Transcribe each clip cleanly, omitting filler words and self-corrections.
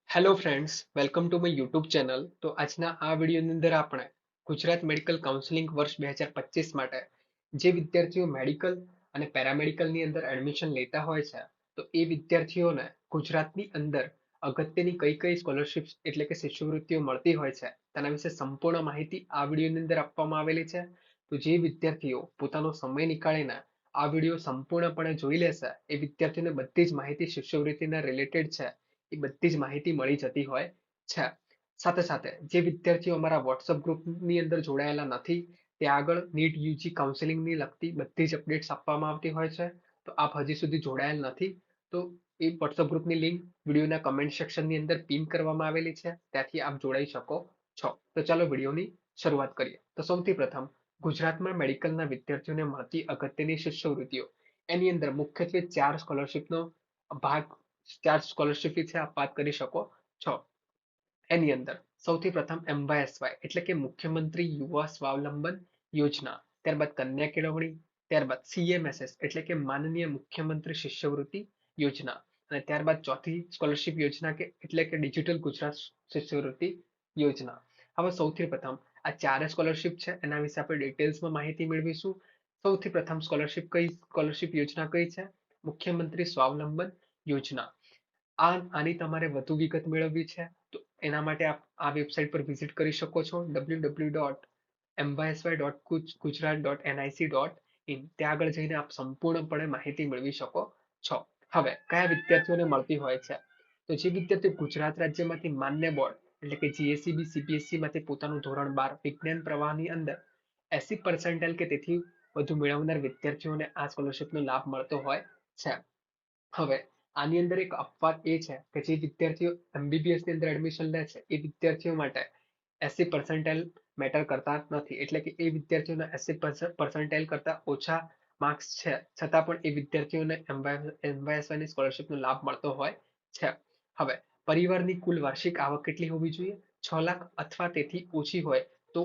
Hello friends, welcome to my YouTube channel. તો આજના આ વિડીયોની અંદર આપણે ગુજરાત મેડિકલ કાઉન્સિલિંગ વર્ષ 2025 માટે જે વિદ્યાર્થીઓ મેડિકલ અને પેરામેડિકલની અંદર એડમિશન લેતા હોય છે, તો એ વિદ્યાર્થીઓને ગુજરાતની અંદર અગત્યની કઈ કઈ સ્કોલરશિપ્સ એટલે કે શિષ્યવૃત્તિઓ મળતી હોય છે તેના વિશે સંપૂર્ણ માહિતી આ વિડીયોની અંદર આપવામાં આવેલી છે. તો જે વિદ્યાર્થીઓ પોતાનો સમય નીકાળીને આ વિડીયો સંપૂર્ણપણે જોઈ લેશે એ વિદ્યાર્થીઓને બધી જ માહિતી શિષ્યવૃત્તિના રિલેટેડ છે એ બધી જ માહિતી મળી જતી હોય છે. સાથે સાથે જે વિદ્યાર્થીઓ અમારા વોટ્સઅપ ગ્રુપની અંદર જોડાયેલા નથી, ત્યાં આગળ નીટ યુજી કાઉન્સિલિંગની લગતી બધી જ અપડેટ્સ આપવામાં આવતી હોય છે. તો આપ હજી સુધી જોડાયેલ નથી તો એ વોટ્સઅપ ગ્રુપની લિંક વિડીયોના કમેન્ટ સેક્શનની અંદર પિન કરવામાં આવેલી છે, ત્યાંથી આપ જોડાઈ શકો છો. તો ચાલો વિડીયોની શરૂઆત કરીએ. તો સૌથી પ્રથમ ગુજરાતમાં મેડિકલના વિદ્યાર્થીઓને મળતી અગત્યની શિષ્યવૃત્તિઓ, એની અંદર મુખ્યત્વે ચાર સ્કોલરશિપનો ભાગ, ચાર સ્કોલરશિપ વિશે આપ વાત કરી શકો છો. એની અંદર સૌથી પ્રથમ MYSY એટલે કે મુખ્યમંત્રી યુવા સ્વાવલંબન યોજના, ત્યારબાદ કન્યા કેળવણી, ત્યારબાદ CMSS એટલે કે માનનીય મુખ્યમંત્રી શિષ્યવૃત્તિ યોજના, અને ત્યારબાદ ચોથી સ્કોલરશિપ યોજના કે એટલે કે ડિજિટલ ગુજરાત શિષ્યવૃત્તિ યોજના. હવે સૌથી પ્રથમ આ ચારે સ્કોલરશિપ છે એના વિશે આપણે ડિટેલ્સમાં માહિતી મેળવીશું. સૌથી પ્રથમ સ્કોલરશિપ યોજના કઈ છે? મુખ્યમંત્રી સ્વાવલંબન યોજના. આની તમારે વધુ વિગત મેળવવી છે તો એના માટે આપ આ વેબસાઇટ પર વિઝિટ કરી શકો છો, www.mysy.gujarat.nic.in. ત્યાં આગળ જઈને આપ સંપૂર્ણપણે માહિતી મેળવી શકો છો. હવે કયા વિદ્યાર્થીઓને મળતી હોય છે? તો જે વિદ્યાર્થીઓ ગુજરાત રાજ્યમાંથી માન્ય બોર્ડ એટલે કે GSEB CPSE માંથી પોતાનું ધોરણ 12 વિજ્ઞાન પ્રવાહની અંદર 80% કે તેથી વધુ મેળવનાર વિદ્યાર્થીઓને આ સ્કોલરશિપનો લાભ મળતો હોય છે. હવે આની અંદર એક અપવાદ એ છે કે જે વિદ્યાર્થીઓ MBBS ની અંદર એડમિશન લે છે એ વિદ્યાર્થીઓ માટે 80% મેટર કરતા નથી, એટલે કે એ વિદ્યાર્થીઓના 80% કરતા ઓછા માર્ક્સ છે છતાં પણ એ વિદ્યાર્થીઓને MYSY ની સ્કોલરશિપનો લાભ મળતો હોય છે. હવે પરિવારની કુલ વાર્ષિક આવક કેટલી હોવી જોઈએ? 6 લાખ અથવા તેથી ઓછી હોય તો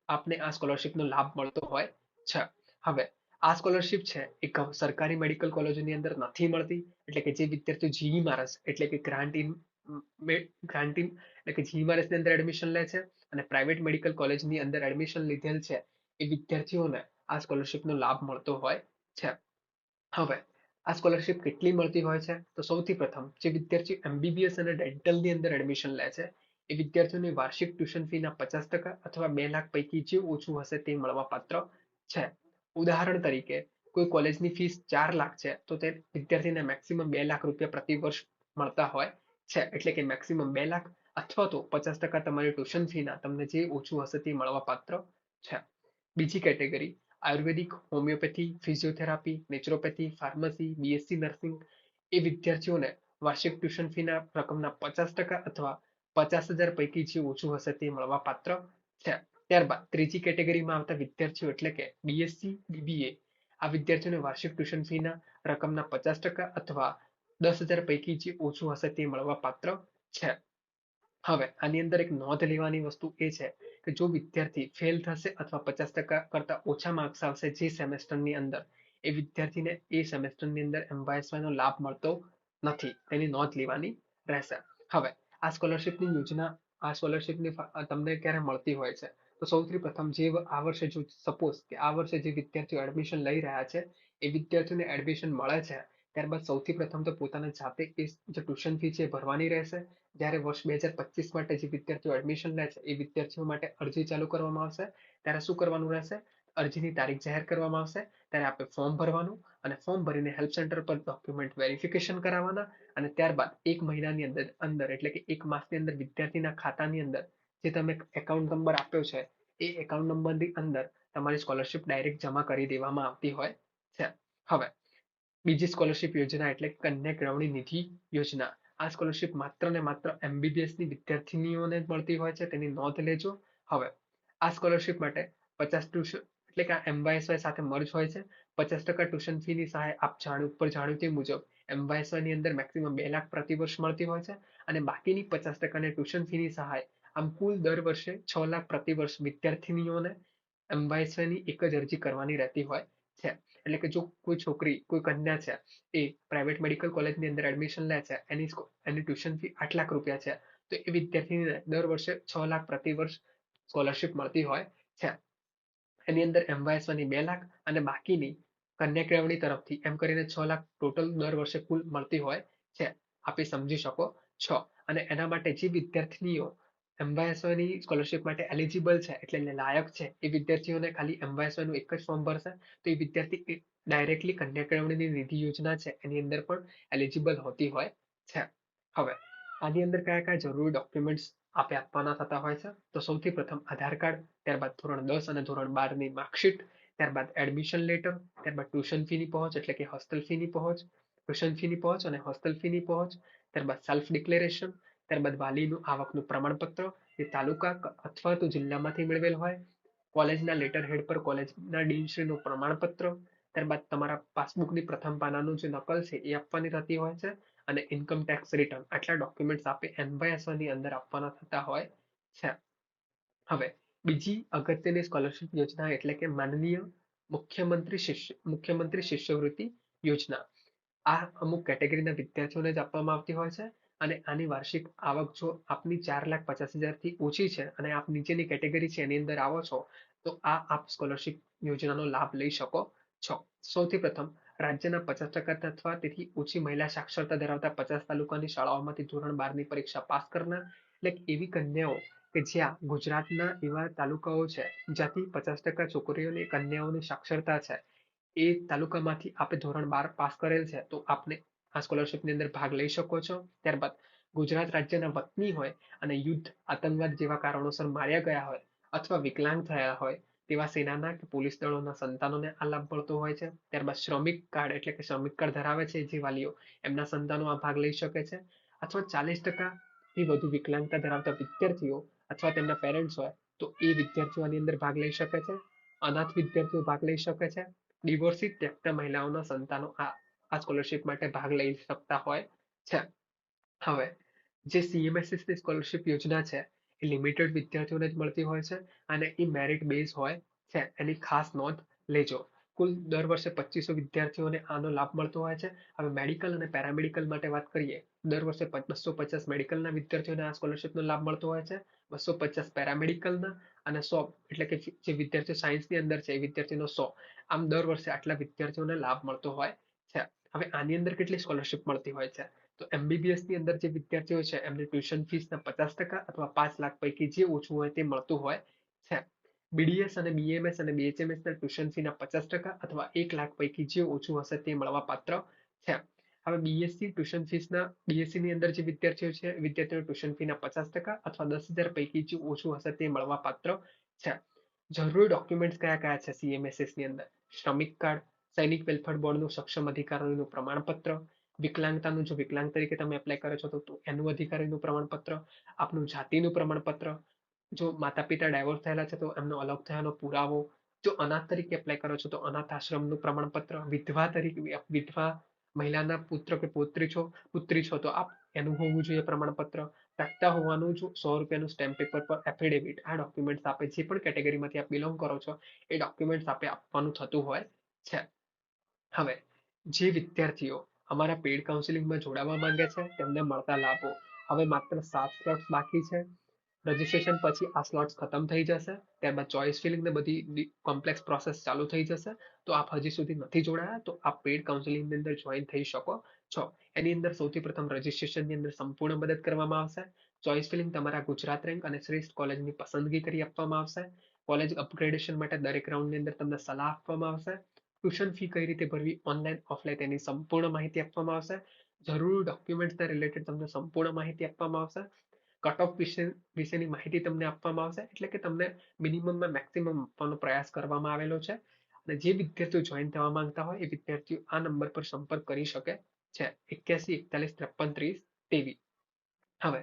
આપને આ સ્કોલરશિપનો લાભ મળતો હોય છે. હવે આ સ્કોલરશિપ છે એ સરકારી મેડિકલ કોલેજોની અંદર નથી મળતી, એટલે કે જે વિદ્યાર્થીઓ GE-MARAS એટલે કે GE-MARAS ની અંદર એડમિશન લે છે અને પ્રાઇવેટ મેડિકલ કોલેજની અંદર એડમિશન લીધેલ છે એ વિદ્યાર્થીઓને આ સ્કોલરશિપનો લાભ મળતો હોય છે. હવે આ સ્કોલરશિપ કેટલી મળતી હોય છે? તો સૌથી પ્રથમ જે વિદ્યાર્થીઓ MBBS અને ડેન્ટલની અંદર એડમિશન લે છે એ વિદ્યાર્થીઓની વાર્ષિક ટ્યુશન ફીના 50% અથવા 2 લાખ પૈકી જે ઓછું હશે તે મળવા પાત્ર છે. ઉદાહરણ તરીકે કોઈ કોલેજની ફીસ 4 લાખ છે તો તે વિદ્યાર્થીને મેક્સિમમ 2 લાખ રૂપિયા પ્રતિ વર્ષ મળતા હોય છે, એટલે કે મેક્સિમમ 2 લાખ અથવા તો 50% તમારી ટ્યુશન ફીના તમને જે ઓછું હશે તે મળવા પાત્ર છે. બીજી કેટેગરી આયુર્વેદિક, homeopathy, physiotherapy, naturopathy, pharmacy, BSc nursing એ વિદ્યાર્થીઓને વાર્ષિક ટ્યુશન ફીના રકમના 50% અથવા 50,000 પૈકી જે ઓછું હશે તે મળવા પાત્ર છે. ત્યારબાદ ત્રીજી કેટેગરીમાં આવતા વિદ્યાર્થીઓ એટલે કે BSc BBA, આ વિદ્યાર્થીઓને વાર્ષિક ટ્યુશન ફીના રકમના 50% અથવા 10,000 પૈકી જે ઓછું હશે તે મળવા પાત્ર છે. હવે આની અંદર એક નોંધ લેવાની વસ્તુ એ છે કે જો વિદ્યાર્થી ફેલ થશે અથવા 50% કરતા ઓછા માર્ક્સ આવશે જે સેમેસ્ટરની અંદર, એ વિદ્યાર્થીને એ સેમેસ્ટરની અંદર MYSY નો લાભ મળતો નથી, તેની નોંધ લેવાની રહેશે. હવે આ સ્કોલરશિપની યોજના, આ સ્કોલરશિપની તમને ક્યારે મળતી હોય છે? તો સૌથી પ્રથમ જે આ વર્ષે જો સપોઝ કે આ વર્ષે જે વિદ્યાર્થીઓ એડમિશન લઈ રહ્યા છે એ વિદ્યાર્થીઓને એડમિશન મળે છે ત્યારબાદ સૌથી પ્રથમ તો પોતાને જાતે એ જે ટ્યુશન ફી છે એ ભરવાની રહેશે. જ્યારે વર્ષ 2025 માટે જે વિદ્યાર્થીઓ એડમિશન લે છે એ વિદ્યાર્થીઓ માટે અરજી ચાલુ કરવામાં આવશે. ત્યારે શું કરવાનું રહેશે? અરજીની તારીખ જાહેર કરવામાં આવશે ત્યારે આપણે ફોર્મ ભરવાનું અને ફોર્મ ભરીને હેલ્પ સેન્ટર પર ડોક્યુમેન્ટ વેરિફિકેશન કરાવવાના અને ત્યારબાદ 1 મહિનાની અંદર એટલે કે 1 માસની અંદર વિદ્યાર્થીના ખાતાની અંદર જે તમે એકાઉન્ટ નંબર આપ્યો છે એ એકાઉન્ટ નંબરની અંદર તમારી સ્કોલરશિપ ડાયરેક્ટ જમા કરી દેવામાં આવતી હોય છે. હવે બીજી સ્કોલરશિપ યોજના એટલે કન્યા કેળવણી નિધિ યોજના. આ સ્કોલરશિપ માત્ર ને માત્ર MBBS ની વિદ્યાર્થીનીઓને જ મળતી હોય છે, તેની નોંધ લેજો. હવે આ સ્કોલરશિપ માટે 50 ટ્યુશન એટલે કે આ MYSY સાથે મર્જ હોય છે. 50% ટ્યુશન ફીની સહાય આપ ઉપર જાણ્યું તે મુજબ MYSY ની અંદર મેક્સિમમ 2 લાખ પ્રતિ વર્ષ મળતી હોય છે અને બાકીની 50% ટ્યુશન ફીની સહાય આમ કુલ દર વર્ષે 6 લાખ પ્રતિ વર્ષ વિદ્યાર્થીનીઓને MYSY ની એક જ અરજી કરવાની રહેતી હોય છે. એટલે કે જો કોઈ છોકરી કોઈ કન્યા છે એ પ્રાઇવેટ મેડિકલ કોલેજની અંદર એડમિશન લે છે, એની ટ્યુશન ફી 8 લાખ રૂપિયા છે, તો એ વિદ્યાર્થીને દર વર્ષે 6 લાખ પ્રતિ વર્ષ સ્કોલરશિપ મળતી હોય છે. એની અંદર એમવાયએસની 2 લાખ અને બાકીની કન્યા કેળવણી તરફથી એમ કરીને 6 લાખ ટોટલ દર વર્ષે કુલ મળતી હોય છે. આપ એ સમજી શકો છો. અને એના માટે જે વિદ્યાર્થીનીઓ એમવાયએસની સ્કોલરશિપ માટે એલિજિબલ છે એટલે લાયક છે એ વિદ્યાર્થીઓને ખાલી એમવાયએસનું એક જ ફોર્મ ભરશે તો એ વિદ્યાર્થી ડાયરેક્ટલી કન્યા કેળવણીની નિધિ યોજના છે એની અંદર પણ એલિજિબલ હોતી હોય છે. હવે આની અંદર કયા કયા જરૂરી ડોક્યુમેન્ટ્સ આપે આપવાના થતા હોય છે, તો સૌથી પ્રથમ આધાર કાર્ડ, ત્યારબાદ ધોરણ 10 અને ધોરણ 12ની માર્કશીટ, ત્યારબાદ એડમિશન લેટર, ત્યારબાદ ટ્યુશન ફીની પહોંચ એટલે કે હોસ્ટેલ ફીની પહોંચ, ટ્યુશન ફીની પહોંચ અને હોસ્ટેલ ફીની પહોંચ, ત્યારબાદ સેલ્ફ ડિક્લેરેશન, ત્યારબાદ વાલીનું આવકનું પ્રમાણપત્ર જે તાલુકા અથવા તો જિલ્લામાંથી મેળવેલ હોય, કોલેજના લેટર હેડ પર કોલેજના ડીનશ્રીનું પ્રમાણપત્ર, ત્યારબાદ તમારા પાસબુકની પ્રથમ પાનાનું જે નકલ છે એ આપવાની થતી હોય છે અને ઇન્કમ ટેક્સ રિટર્ન આટલા ડોક્યુમેન્ટ્સ આપે એનવાયએસની અંદર આપવાના થતા હોય છે. હવે બીજી અગત્યની સ્કોલરશિપ યોજના એટલે કે માનનીય મુખ્યમંત્રી શિષ્યવૃત્તિ યોજના. આ અમુક કેટેગરીના વિદ્યાર્થીઓને જ આપવામાં આવતી હોય છે અને આની વાર્ષિક આવક જો આપની 4,50,000થી ઓછી છે અને આપ નીચેની કેટેગરી છે એની અંદર આવો છો તો આપ સ્કોલરશિપ યોજનાનો લાભ લઈ શકો છો. સૌથી પ્રથમ રાજ્યના 50% અથવા તેથી ઓછી મહિલા સાક્ષરતા ધરાવતા 50 તાલુકાની શાળાઓમાંથી ધોરણ 12ની પરીક્ષા પાસ કરનાર એટલે એવી કન્યાઓ કે જ્યાં ગુજરાતના એવા તાલુકાઓ છે જ્યાંથી 50% છોકરીઓની કન્યાઓની સાક્ષરતા છે એ તાલુકામાંથી આપે ધોરણ 12 પાસ કરેલ છે તો આપને આ સ્કોલરશિપની અંદર ભાગ લઈ શકો છો. ત્યારબાદ ગુજરાત રાજ્યના વતની હોય અને યુદ્ધ, આતંકવાદ જેવા કારણોસર માર્યા ગયા હોય અથવા વિકલાંગ થયા હોય તેવા સેનાના કે પોલીસ દળોના સંતાનોને આ લાભ મળતો હોય છે. ત્યારબાદ શ્રમિક કાર્ડ એટલે કે શ્રમિક કાર્ડ ધરાવે છે જે વાલીઓ એમના સંતાનો આ ભાગ લઈ શકે છે અથવા 40%થી વધુ વિકલાંગતા ધરાવતા વિદ્યાર્થીઓ અથવા તેમના પેરેન્ટ્સ હોય તો એ વિદ્યાર્થીઓ આની અંદર ભાગ લઈ શકે છે. અનાથ વિદ્યાર્થીઓ ભાગ લઈ શકે છે. ડિવોર્સી ત્યક્ત મહિલાઓના સંતાનો આ સ્કોલરશિપ માટે ભાગ લઈ શકતા હોય છે. હવે જે સીએમએસએસની સ્કોલરશિપ યોજના છે એ લિમિટેડ વિદ્યાર્થીઓને જ મળતી હોય છે અને એ મેરિટ બેઝ હોય છે એની ખાસ નોંધ લેજો. કુલ દર વર્ષે 2500 વિદ્યાર્થીઓને આનો લાભ મળતો હોય છે. હવે મેડિકલ અને પેરામેડિકલ માટે વાત કરીએ દર વર્ષે 250 મેડિકલના વિદ્યાર્થીઓને આ સ્કોલરશિપનો લાભ મળતો હોય છે, 250 પેરામેડિકલના અને 100 એટલે કે જે વિદ્યાર્થીઓ સાયન્સની અંદર છે એ વિદ્યાર્થીનો 100. આમ દર વર્ષે આટલા વિદ્યાર્થીઓને લાભ મળતો હોય છે. હવે આની અંદર કેટલી સ્કોલરશિપ મળતી હોય છે તો એમબીબીએસની અંદર જે વિદ્યાર્થીઓ છે એમને ટ્યુશન ફીસના 50% અથવા 5 લાખ પૈકી જે ઓછું હોય તે મળતું હોય છે. બીડીએસ અને બીએમએસ અને બીએચએમએસના ટ્યુશન ફીના 50% અથવા 1 લાખ પૈકી જે ઓછું હશે તે મળવા પાત્ર છે. હવે બીએસસી ટ્યુશન ફીસના બીએસસી ની અંદર જે વિદ્યાર્થીઓ છે વિદ્યાર્થીઓ ટ્યુશન ફીના 50% અથવા 10,000 પૈકી જે ઓછું હશે તે મળવા પાત્ર છે. જરૂરી ડોક્યુમેન્ટ્સ કયા કયા છે સીએમએસએસ ની અંદર? શ્રમિક કાર્ડ, સૈનિક વેલફેર બોર્ડનું સક્ષમ અધિકારીનું પ્રમાણપત્ર, વિકલાંગતાનું જો વિકલાંગ તરીકે તમે એપ્લાય કરો છો તો એનું અધિકારીનું પ્રમાણપત્ર, આપનું જાતિનું પ્રમાણપત્ર, જો માતા પિતા ડાયવોર્સ થયેલા છે તો એમનો અલગ થયાનો પુરાવો, જો અનાથ તરીકે એપ્લાય કરો છો તો અનાથ આશ્રમનું પ્રમાણપત્ર, વિધવા તરીકે વિધવા મહિલાના પુત્ર કે પુત્રી છો તો આપ એનું હોવું જોઈએ પ્રમાણપત્ર, તકતા હોવાનું જો ₹100 સ્ટેમ્પ પેપર પર એફિડેવિટ આ ડોક્યુમેન્ટ આપે જે પણ કેટેગરીમાંથી આપ બિલોંગ કરો છો એ ડોક્યુમેન્ટ આપે આપવાનું થતું હોય છે. હવે જે વિદ્યાર્થીઓ અમારા પેઇડ કાઉન્સિલિંગમાં જોડાવા માંગે છે તેમને મળતા લાભો. હવે માત્ર 7 સ્લોટ્સ બાકી છે. રજીસ્ટ્રેશન પછી આ સ્લોટ્સ ખતમ થઈ જશે. ત્યારબાદ ચોઇસ ફિલિંગ ને બધી કોમ્પ્લેક્સ પ્રોસેસ ચાલુ થઈ જશે. તો આપ હજી સુધી નથી જોડાયા તો આપ પેઇડ કાઉન્સિલિંગની અંદર જોઈન થઈ શકો છો. એની અંદર સૌથી પ્રથમ રજીસ્ટ્રેશનની અંદર સંપૂર્ણ મદદ કરવામાં આવશે. ચોઇસ ફિલિંગ તમારા ગુજરાત રેન્ક અને શ્રેષ્ઠ કોલેજની પસંદગી કરી આપવામાં આવશે. કોલેજ અપગ્રેડેશન માટે દરેક રાઉન્ડની અંદર તમને સલાહ આપવામાં આવશે. ટ્યુશન ફી કઈ રીતે ભરવી ઓનલાઈન ઓફલાઈન તેની સંપૂર્ણ માહિતી આપવામાં આવશે. જરૂરી ડોક્યુમેન્ટ્સના રિલેટેડ તમને સંપૂર્ણ માહિતી આપવામાં આવશે. કટ ઓફ વિશેની માહિતી તમને આપવામાં આવશે એટલે કે તમને મિનિમમમાં મેક્સિમમ આપવાનો પ્રયાસ કરવામાં આવેલો છે. અને જે વિદ્યાર્થીઓ જોઈન થવા માંગતા હોય એ વિદ્યાર્થીઓ આ નંબર પર સંપર્ક કરી શકે છે 81 41 53 30. હવે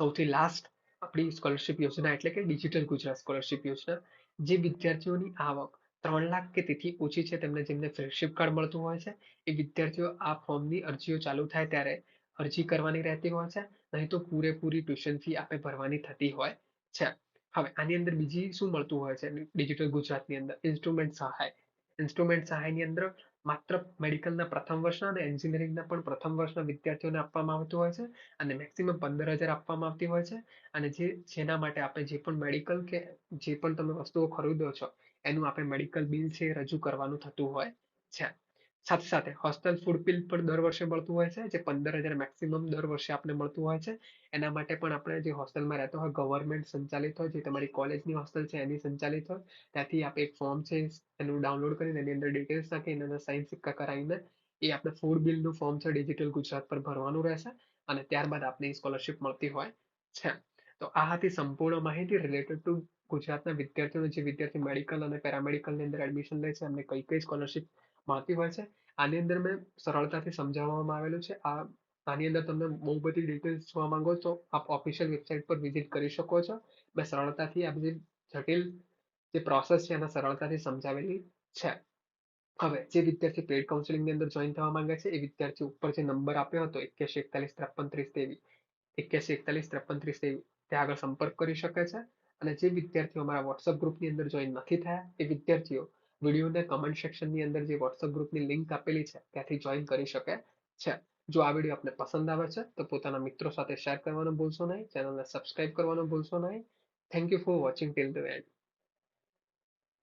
સૌથી લાસ્ટ આપણી સ્કોલરશિપ યોજના એટલે કે ડિજિટલ ગુજરાત સ્કોલરશિપ યોજના. જે વિદ્યાર્થીઓની આવક 3 લાખ કે તેથી ઓછી છે જેમને ફ્રેન્ડશિપ કાર્ડ મળતું હોય છે એ વિદ્યાર્થીઓ આ ફોર્મની અરજીઓ ચાલુ થાય ત્યારે અરજી કરવાની રહેતી હોય છે, નહીં તો પૂરેપૂરી ટ્યુશન ફી આપે ભરવાની થતી હોય છે. હવે આની અંદર બીજી શું મળતું હોય છે ડિજિટલ ગુજરાતની અંદર? ઇન્સ્ટ્રુમેન્ટ સહાય. ઇન્સ્ટ્રુમેન્ટ સહાયની અંદર માત્ર મેડિકલના પ્રથમ વર્ષના અને એન્જિનિયરિંગના પણ પ્રથમ વર્ષના વિદ્યાર્થીઓને આપવામાં આવતું હોય છે અને મેક્સિમમ 15,000 આપવામાં આવતી હોય છે અને જેના માટે આપણે જે પણ મેડિકલ કે જે પણ તમે વસ્તુઓ ખરીદો છો એનું આપણે મેડિકલ બિલ છે એ રજૂ કરવાનું થતું હોય છે. સાથે સાથે હોસ્ટેલ ફૂડ બિલ પણ દર વર્ષે મળતું હોય છે જે 15,000 મેક્સિમમ દર વર્ષે આપણે મળતું હોય છે. એના માટે પણ આપણે જે હોસ્ટેલમાં રહેતો હોય ગવર્મેન્ટ સંચાલિત હોય જે તમારી કોલેજની હોસ્ટેલ છે એની સંચાલિત હોય ત્યાંથી આપણે એક ફોર્મ છે એનું ડાઉનલોડ કરીને એની અંદર ડિટેલ્સ નાખીને એના સાઈન સિક્કા કરાવીને એ આપણે ફૂડ બિલનું ફોર્મ છે ડિજિટલ ગુજરાત પર ભરવાનું રહેશે અને ત્યારબાદ આપને સ્કોલરશિપ મળતી હોય છે. તો આ હતી સંપૂર્ણ માહિતી રિલેટેડ ટુ ગુજરાતના વિદ્યાર્થીઓને જે વિદ્યાર્થી મેડિકલ અને પેરામેડિકલની અંદર એડમિશન લે છે એમને કઈ કઈ સ્કોલરશિપ મળતી હોય છે. આની અંદર મેં સરળતાથી સમજાવવામાં આવેલું છે. આની અંદર તમને બહુ બધી ડિટેલ્સ જોવા માંગો તો આપ ઓફિશિયલ વેબસાઇટ પર વિઝિટ કરી શકો છો. મેં સરળતાથી આ બધી જટિલ જે પ્રોસેસ છે એને સરળતાથી સમજાવેલી છે. હવે જે વિદ્યાર્થી પેઇડ કાઉન્સેલિંગની અંદર જોઈન થવા માંગે છે એ વિદ્યાર્થી ઉપર જે નંબર આપ્યો હતો 81415330 ત્યાં આગળ સંપર્ક કરી શકે છે અને જે વિદ્યાર્થીઓ અમારા વોટ્સઅપ ગ્રુપની અંદર જોઈન નથી થયા એ વિદ્યાર્થીઓ વિડીયોના કમેન્ટ સેક્શનની અંદર જે વોટ્સઅપ ગ્રુપની લિંક આપેલી છે ત્યાંથી જોઈન કરી શકે છે. જો આ વિડીયો આપને પસંદ આવે છે તો પોતાના મિત્રો સાથે શેર કરવાનું ભૂલશો નહીં, ચેનલને સબસ્ક્રાઇબ કરવાનું ભૂલશો નહીં. Thank you for watching till the and.